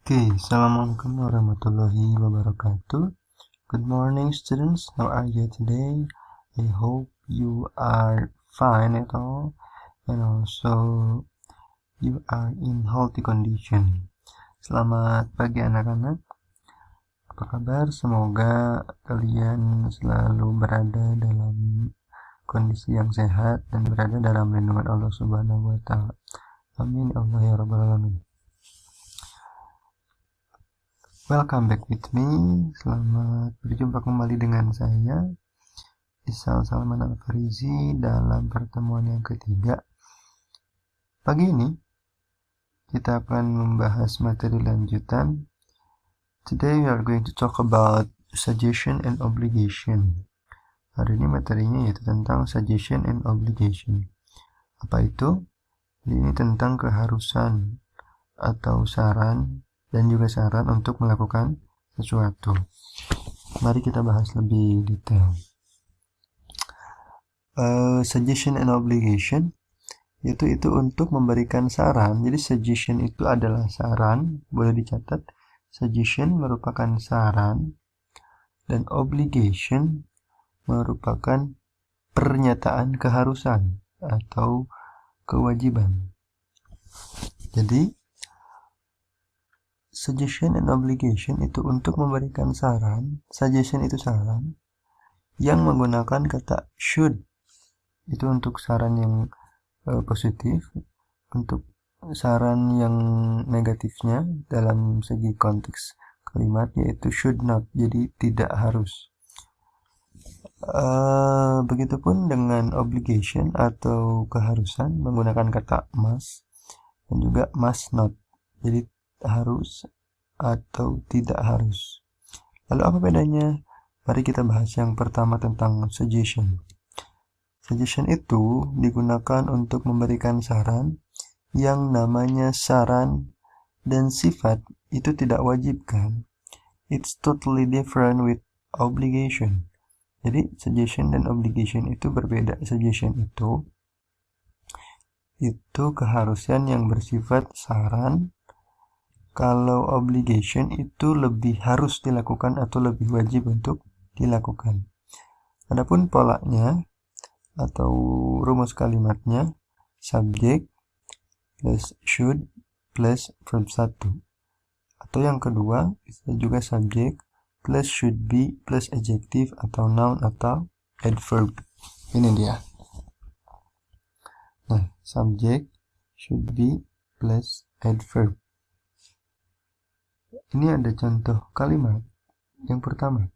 Assalamualaikum warahmatullahi wabarakatuh. Good morning, students. How are you today? I hope you are fine at all, and also you are in healthy condition. Selamat pagi anak-anak. Apa kabar? Semoga kalian selalu berada dalam kondisi yang sehat dan berada dalam lindungan Allah Subhanahu wa Ta'ala. Amin. Allah ya Rabbal Alamin. Welcome back with me. Selamat berjumpa kembali dengan saya, Isal Salman Al-Farizi, dalam pertemuan yang ketiga. Pagi ini kita akan membahas materi lanjutan. Today we are going to talk about suggestion and obligation. Hari ini materinya yaitu tentang suggestion and obligation. Apa itu? Ini tentang keharusan atau saran dan juga saran untuk melakukan sesuatu. Mari kita bahas lebih detail. Suggestion and obligation itu untuk memberikan saran. Jadi suggestion itu adalah saran, boleh dicatat. Suggestion merupakan saran dan obligation merupakan pernyataan keharusan atau kewajiban. Jadi suggestion and obligation itu untuk memberikan saran. Suggestion itu saran yang menggunakan kata should. Itu untuk saran yang positif. Untuk saran yang negatifnya dalam segi konteks kalimat yaitu should not. Jadi tidak harus. Begitupun dengan obligation atau keharusan menggunakan kata must dan juga must not. Jadi harus atau tidak harus. Lalu apa bedanya? Mari kita bahas yang pertama tentang suggestion. Suggestion itu digunakan untuk memberikan saran yang namanya saran dan sifat itu tidak wajib kan. It's totally different with obligation. Jadi suggestion dan obligation itu berbeda. Suggestion itu keharusan yang bersifat saran. Kalau obligation itu lebih harus dilakukan atau lebih wajib untuk dilakukan. Adapun polanya atau rumus kalimatnya subject plus should plus verb 1. Atau yang kedua bisa juga subject plus should be plus adjective atau noun atau adverb. Ini dia. Nah, subject should be plus adverb. Ini ada contoh kalimat. Yang pertama,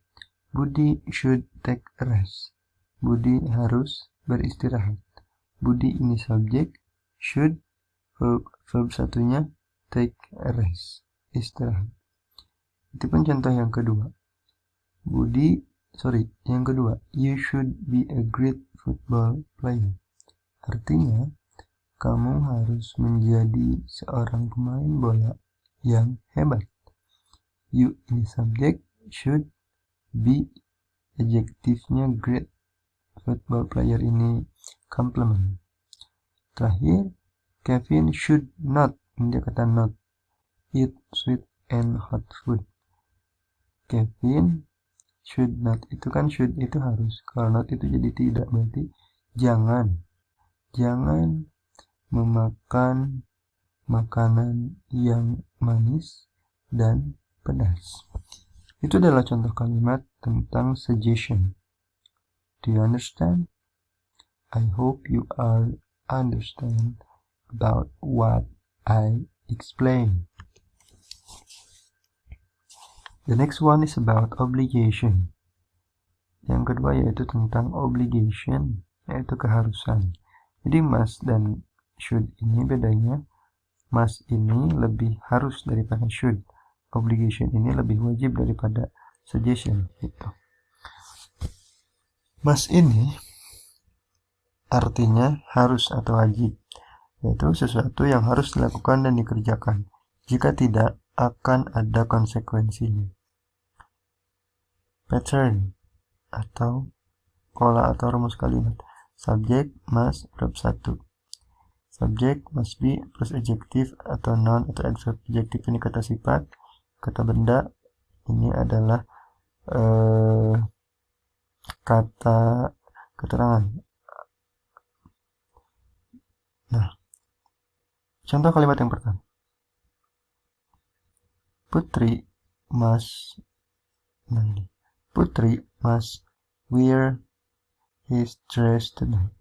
Budi should take a rest. Budi harus beristirahat. Budi ini subjek, should verb satunya take a rest, istirahat. Itu pun contoh yang kedua. Yang kedua, you should be a great football player. Artinya, kamu harus menjadi seorang pemain bola yang hebat. You ini subjek, should be adjektifnya great, football player ini complement. Terakhir, Kevin should not, ini dia kata not, eat sweet and hot food. Kevin should not, itu kan should itu harus, kalau not itu jadi tidak, berarti jangan memakan makanan yang manis dan pedas. Itu adalah contoh kalimat tentang suggestion. Do you understand? I hope you are understand about what I explained. The next one is about obligation. Yang kedua yaitu tentang obligation, yaitu keharusan. Jadi must dan should ini bedanya. Must ini lebih harus daripada should. Obligation ini lebih wajib daripada suggestion gitu. Must ini artinya harus atau wajib, yaitu sesuatu yang harus dilakukan dan dikerjakan. Jika tidak, akan ada konsekuensinya. Pattern atau pola atau rumus kalimat. Subject must verb 1. Subject must be plus adjective atau noun atau adverb. Adjective ini kata sifat, Kata benda ini adalah kata keterangan. Nah, contoh kalimat yang pertama. Putri must wear his dress tonight.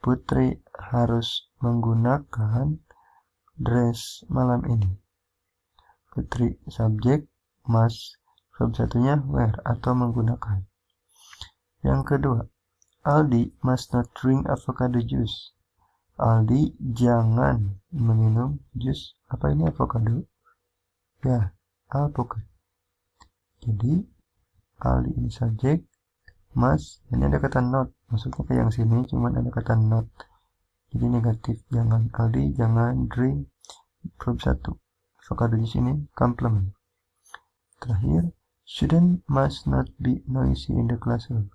Putri harus menggunakan dress malam ini. Putri subjek, must verb satunya wear atau menggunakan. Yang kedua, Aldi must not drink avocado juice. Aldi jangan meminum jus apa ini avocado? Ya, alpukat. Jadi Aldi ini subjek, must, ini ada kata not, maksudnya kayak yang sini cuman ada kata not, jadi negatif. Jangan, Aldi jangan drink, verb 1, avocado di sini complement. Terakhir, student must not be noisy in the classroom.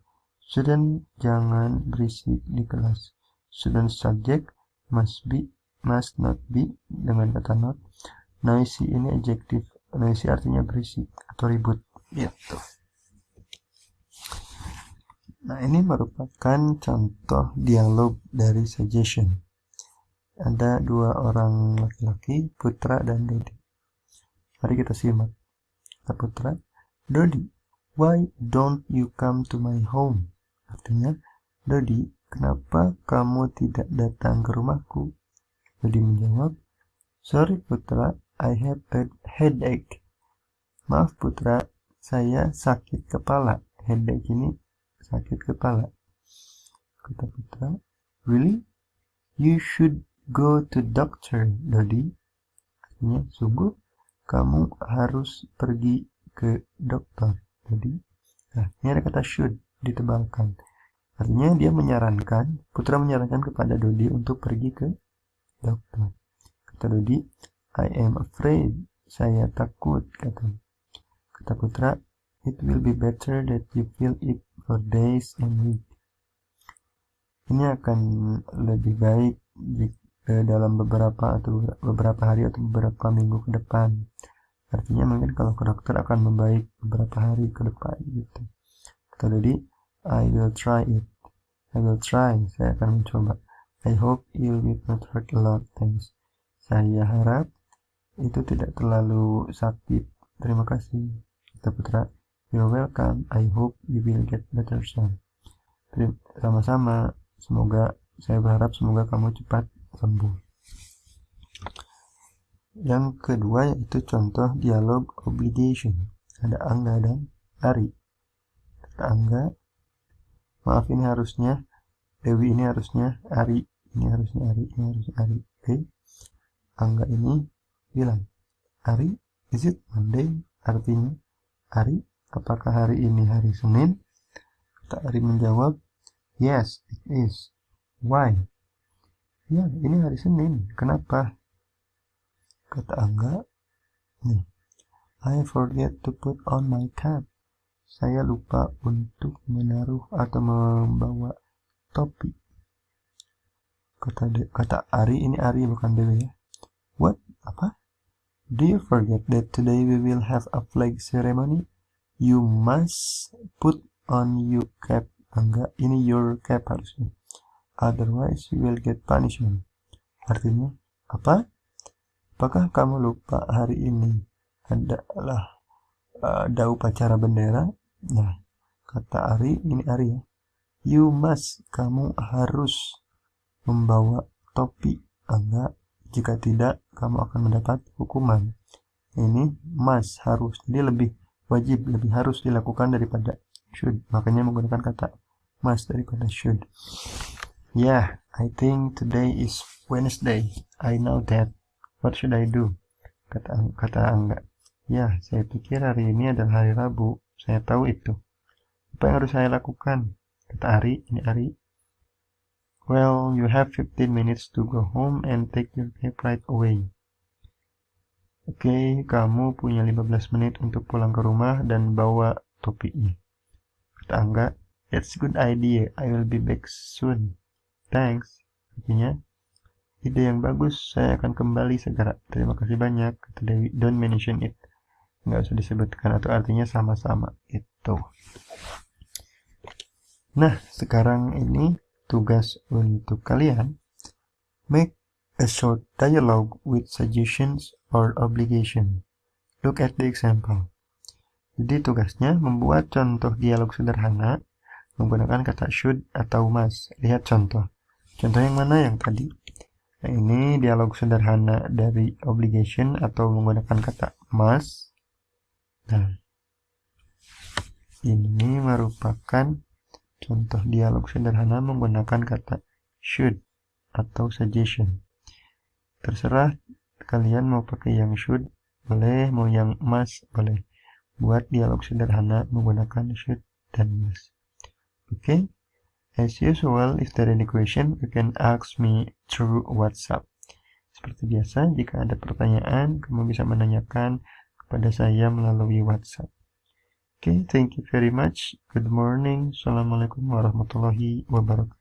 Student jangan berisik di kelas. Student subject, must not be dengan kata not. Noisy ini adjektif, noisy artinya berisik atau ribut gitu. Nah, ini merupakan contoh dialog dari suggestion. Ada dua orang laki-laki, Putra dan Dodi. Mari kita simak. Kata Putra, Dodi, why don't you come to my home? Artinya, Dodi, kenapa kamu tidak datang ke rumahku? Dodi menjawab, sorry Putra, I have a headache. Maaf Putra, saya sakit kepala. Headache ini sakit kepala. Kata Putra, really? You should go to doctor, Dodi. Artinya, sungguh, kamu harus pergi ke dokter, Dodi. Nah, ini ada kata should, ditebalkan. Artinya dia menyarankan, Putra menyarankan kepada Dodi untuk pergi ke dokter. Kata Dodi, I am afraid, saya takut, kata Putra, it will be better that you feel it for days and weeks. Ini akan lebih baik jika dalam beberapa hari atau beberapa minggu ke depan. Artinya mungkin kalau ke dokter akan membaik beberapa hari ke depan gitu. Kata Dodi, I will try it. I will try, saya akan mencoba. I hope it will not hurt a lot, thanks. Saya harap itu tidak terlalu sakit. Terima kasih. Kata Putra, you're welcome. I hope you will get better soon. Sama-sama. Saya berharap semoga kamu cepat sembuh. Yang kedua yaitu contoh dialog obligation. Ada Angga dan Ari. Kata Angga, maaf ini harusnya Dewi, ini harusnya Ari, ini harusnya Ari, ini harusnya Ari. Oke. Angga ini bilang, Ari, is it Monday? Artinya, Ari, apakah hari ini hari Senin? Kata Ari menjawab, yes, it is. Why? Ya, ini hari Senin. Kenapa? Kata Angga, nih, I forget to put on my cap. Saya lupa untuk menaruh atau membawa topi. Kata Ari, ini Ari bukan Dewi ya. What? Apa? Do you forget that today we will have a flag ceremony? You must put on your cap. Angga, ini your cap harusnya. Otherwise you will get punishment. Artinya, apa? Apakah kamu lupa hari ini adalah ada upacara bendera? Nah, kata Ari, ini Ari ya. You must, kamu harus membawa topi. Angga, jika tidak, kamu akan mendapat hukuman. Ini must, harus. Jadi lebih wajib, lebih harus dilakukan daripada should. Makanya menggunakan kata must daripada should. Yeah, I think today is Wednesday. I know that. What should I do? Kata Angga. Ya, saya pikir hari ini adalah hari Rabu. Saya tahu itu. Apa yang harus saya lakukan? Kata Ari, ini Ari. Well, you have 15 minutes to go home and take your cap right away. Oke, kamu punya 15 menit untuk pulang ke rumah dan bawa topinya. Kata Angga, that's a good idea. I will be back soon. Thanks. Artinya, ide yang bagus, saya akan kembali segera. Terima kasih banyak, kata Dewi. Don't mention it. nggak usah disebutkan, atau artinya sama-sama itu. Nah, sekarang ini tugas untuk kalian. Make a short dialogue with suggestions or obligation. Look at the example. Jadi tugasnya membuat contoh dialog sederhana menggunakan kata should atau must. Lihat contoh. Contoh yang mana yang tadi? Nah, ini dialog sederhana dari obligation atau menggunakan kata must. Nah, ini merupakan contoh dialog sederhana menggunakan kata should atau suggestion. Terserah kalian mau pakai yang should boleh, mau yang must boleh. Buat dialog sederhana menggunakan should dan must. Oke. As usual, if there are any question, you can ask me through WhatsApp. Seperti biasa, jika ada pertanyaan, kamu bisa menanyakan kepada saya melalui WhatsApp. Oke, thank you very much. Good morning. Assalamualaikum warahmatullahi wabarakatuh.